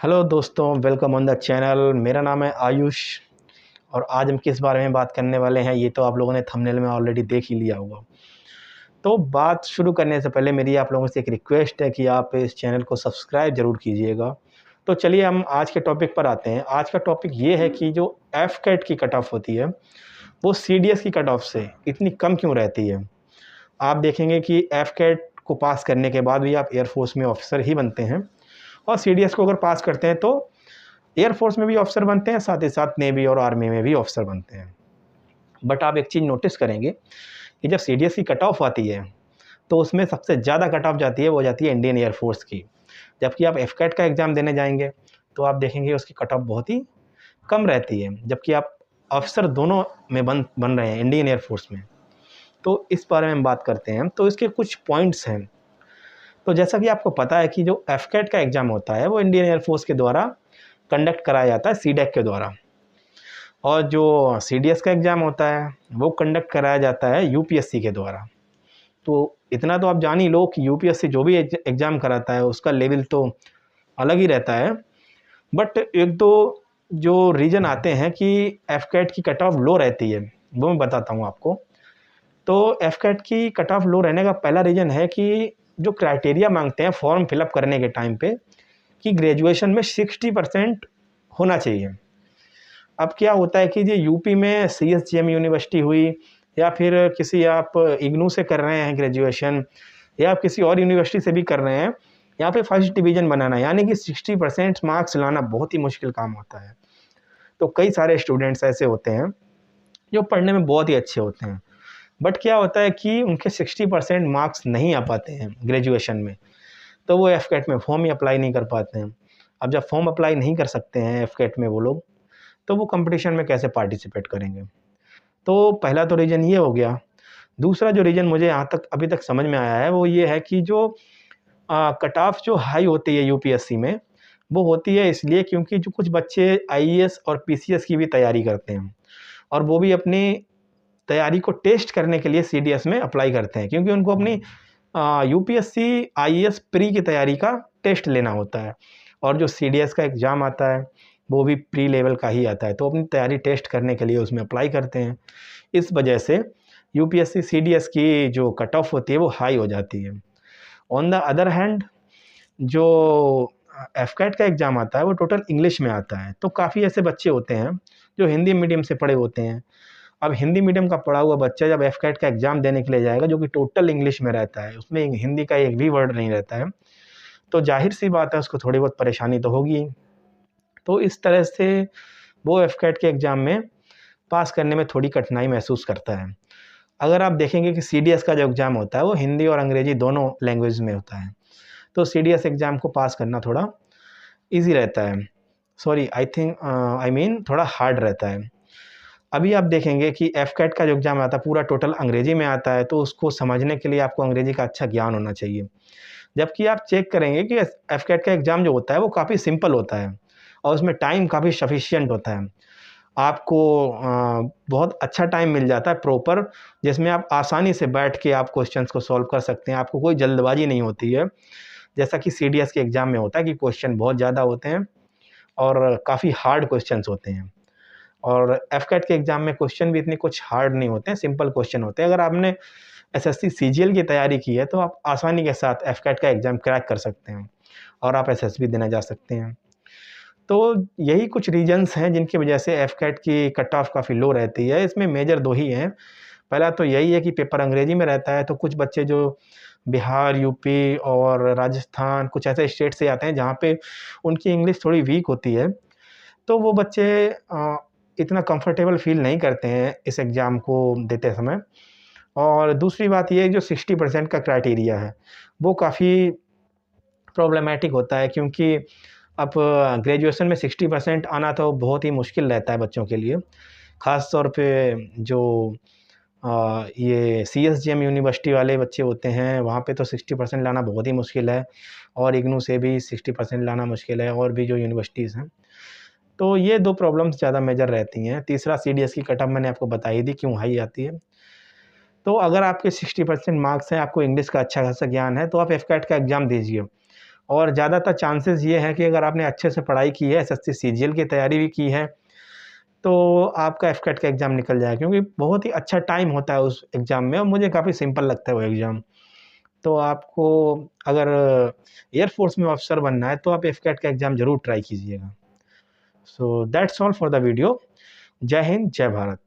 Hello दोस्तों, welcome on the channel. मेरा नाम है आयुष और आज हम किस बारे में बात करने वाले हैं ये तो आप लोगों ने थंबनेल में ऑलरेडी देख ही लिया होगा। तो बात शुरू करने से पहले मेरी आप लोगों से एक रिक्वेस्ट है कि आप इस चैनल को सब्सक्राइब ज़रूर कीजिएगा। तो चलिए हम आज के टॉपिक पर आते हैं। आज का टॉपिक ये है कि जो एफकेट की कट ऑफ होती है वो सीडीएस की कट ऑफ से इतनी कम क्यों रहती है। आप देखेंगे कि एफकेट को पास करने के बाद भी आप एयरफोर्स में ऑफिसर ही बनते हैं और सीडीएस को अगर पास करते हैं तो एयरफोर्स में भी ऑफिसर बनते हैं, साथ ही साथ नेवी और आर्मी में भी ऑफिसर बनते हैं। बट आप एक चीज़ नोटिस करेंगे कि जब सीडीएस की कट ऑफ आती है तो उसमें सबसे ज़्यादा कट ऑफ जाती है वो जाती है इंडियन एयरफोर्स की। जबकि आप एफकेट का एग्ज़ाम देने जाएंगे तो आप देखेंगे उसकी कट ऑफ बहुत ही कम रहती है, जबकि आप ऑफिसर दोनों में बन रहे हैं इंडियन एयरफोर्स में। तो इस बारे में हम बात करते हैं। तो इसके कुछ पॉइंट्स हैं। तो जैसा कि आपको पता है कि जो एफकेट का एग्ज़ाम होता है वो इंडियन एयरफोर्स के द्वारा कंडक्ट कराया जाता है सीडेक के द्वारा, और जो सीडीएस का एग्ज़ाम होता है वो कंडक्ट कराया जाता है यूपीएससी के द्वारा। तो इतना तो आप जान ही लो कि यूपीएससी जो भी एग्ज़ाम कराता है उसका लेवल तो अलग ही रहता है। बट एक दो जो रीज़न आते हैं कि एफकेट की कट ऑफ लो रहती है वो मैं बताता हूँ आपको। तो एफकेट की कट ऑफ लो रहने का पहला रीज़न है कि जो क्राइटेरिया मांगते हैं फॉर्म फिलअप करने के टाइम पे कि ग्रेजुएशन में 60% होना चाहिए। अब क्या होता है कि ये यूपी में सीएसजीएम यूनिवर्सिटी हुई या फिर किसी आप इग्नू से कर रहे हैं ग्रेजुएशन या आप किसी और यूनिवर्सिटी से भी कर रहे हैं, यहाँ पे फर्स्ट डिवीज़न बनाना यानी कि 60% मार्क्स लाना बहुत ही मुश्किल काम होता है। तो कई सारे स्टूडेंट्स ऐसे होते हैं जो पढ़ने में बहुत ही अच्छे होते हैं, बट क्या होता है कि उनके 60% मार्क्स नहीं आ पाते हैं ग्रेजुएशन में, तो वो एफकेट में फॉर्म ही अप्लाई नहीं कर पाते हैं। अब जब फॉर्म अप्लाई नहीं कर सकते हैं एफकेट में वो लोग, तो वो कंपटीशन में कैसे पार्टिसिपेट करेंगे। तो पहला तो रीज़न ये हो गया। दूसरा जो रीज़न मुझे यहाँ तक अभी तक समझ में आया है वो ये है कि जो कट ऑफ जो हाई होती है यूपीएससी में वो होती है इसलिए क्योंकि जो कुछ बच्चे आईएएस और पीसीएस की भी तैयारी करते हैं और वो भी अपनी तैयारी को टेस्ट करने के लिए सीडीएस में अप्लाई करते हैं, क्योंकि उनको अपनी यूपीएससी आईएएस प्री की तैयारी का टेस्ट लेना होता है और जो सीडीएस का एग्ज़ाम आता है वो भी प्री लेवल का ही आता है, तो अपनी तैयारी टेस्ट करने के लिए उसमें अप्लाई करते हैं। इस वजह से यूपीएससी सीडीएस की जो कट ऑफ होती है वो हाई हो जाती है। ऑन द अदर हैंड जो एफकेट का एग्ज़ाम आता है वो टोटल इंग्लिश में आता है, तो काफ़ी ऐसे बच्चे होते हैं जो हिंदी मीडियम से पढ़े होते हैं। अब हिंदी मीडियम का पढ़ा हुआ बच्चा जब एफकेट का एग्ज़ाम देने के लिए जाएगा जो कि टोटल इंग्लिश में रहता है, उसमें हिंदी का एक भी वर्ड नहीं रहता है, तो जाहिर सी बात है उसको थोड़ी बहुत परेशानी तो होगी। तो इस तरह से वो एफकेट के एग्ज़ाम में पास करने में थोड़ी कठिनाई महसूस करता है। अगर आप देखेंगे कि सीडीएस का जो एग्ज़ाम होता है वो हिंदी और अंग्रेजी दोनों लैंग्वेज में होता है, तो सीडीएस एग्ज़ाम को पास करना थोड़ा ईज़ी रहता है। सॉरी, आई मीन थोड़ा हार्ड रहता है। अभी आप देखेंगे कि एफकेट का जो एग्ज़ाम आता है पूरा टोटल अंग्रेजी में आता है, तो उसको समझने के लिए आपको अंग्रेजी का अच्छा ज्ञान होना चाहिए। जबकि आप चेक करेंगे कि एफकेट का एग्ज़ाम जो होता है वो काफ़ी सिंपल होता है और उसमें टाइम काफ़ी सफिशिएंट होता है। आपको बहुत अच्छा टाइम मिल जाता है प्रॉपर, जिसमें आप आसानी से बैठ के आप क्वेश्चंस को सॉल्व कर सकते हैं। आपको कोई जल्दबाजी नहीं होती है, जैसा कि सीडीएस के एग्ज़ाम में होता है कि क्वेश्चन बहुत ज़्यादा होते हैं और काफ़ी हार्ड क्वेश्चंस होते हैं। और एफकेट के एग्ज़ाम में क्वेश्चन भी इतने कुछ हार्ड नहीं होते हैं, सिंपल क्वेश्चन होते हैं। अगर आपने एसएससी सीजीएल की तैयारी की है तो आप आसानी के साथ एफकेट का एग्ज़ाम क्रैक कर सकते हैं और आप एसएसबी देने जा सकते हैं। तो यही कुछ रीजंस हैं जिनकी वजह से एफकेट की कट ऑफ काफ़ी लो रहती है। इसमें मेजर दो ही हैं। पहला तो यही है कि पेपर अंग्रेजी में रहता है, तो कुछ बच्चे जो बिहार, यूपी और राजस्थान कुछ ऐसे स्टेट से आते हैं जहाँ पे उनकी इंग्लिश थोड़ी वीक होती है, तो वो बच्चे इतना कंफर्टेबल फ़ील नहीं करते हैं इस एग्ज़ाम को देते समय। और दूसरी बात ये है जो 60% का क्राइटेरिया है वो काफ़ी प्रॉब्लमैटिक होता है, क्योंकि अब ग्रेजुएशन में 60% आना तो बहुत ही मुश्किल रहता है बच्चों के लिए। ख़ास तौर पे जो ये सीएसजीएम यूनिवर्सिटी वाले बच्चे होते हैं वहाँ पे तो 60% लाना बहुत ही मुश्किल है और इग्नू से भी 60% लाना मुश्किल है, और भी जो यूनिवर्सिटीज़ हैं। तो ये दो प्रॉब्लम्स ज़्यादा मेजर रहती हैं। तीसरा सीडीएस की कट ऑफ मैंने आपको बता ही दी क्यों हाई आती है। तो अगर आपके 60% मार्क्स हैं, आपको इंग्लिश का अच्छा खासा ज्ञान है, तो आप एफकेट का एग्ज़ाम दीजिए और ज़्यादातर चांसेस ये हैं कि अगर आपने अच्छे से पढ़ाई की है, एसएससी सीजीएल की तैयारी भी की है, तो आपका एफकेट का एग्ज़ाम निकल जाएगा, क्योंकि बहुत ही अच्छा टाइम होता है उस एग्ज़ाम में और मुझे काफ़ी सिंपल लगता है वो एग्ज़ाम। तो आपको अगर एयरफोर्स में ऑफिसर बनना है तो आप एफकेट का एग्ज़ाम ज़रूर ट्राई कीजिएगा। So that's all for the video. जय हिंद, जय भारत।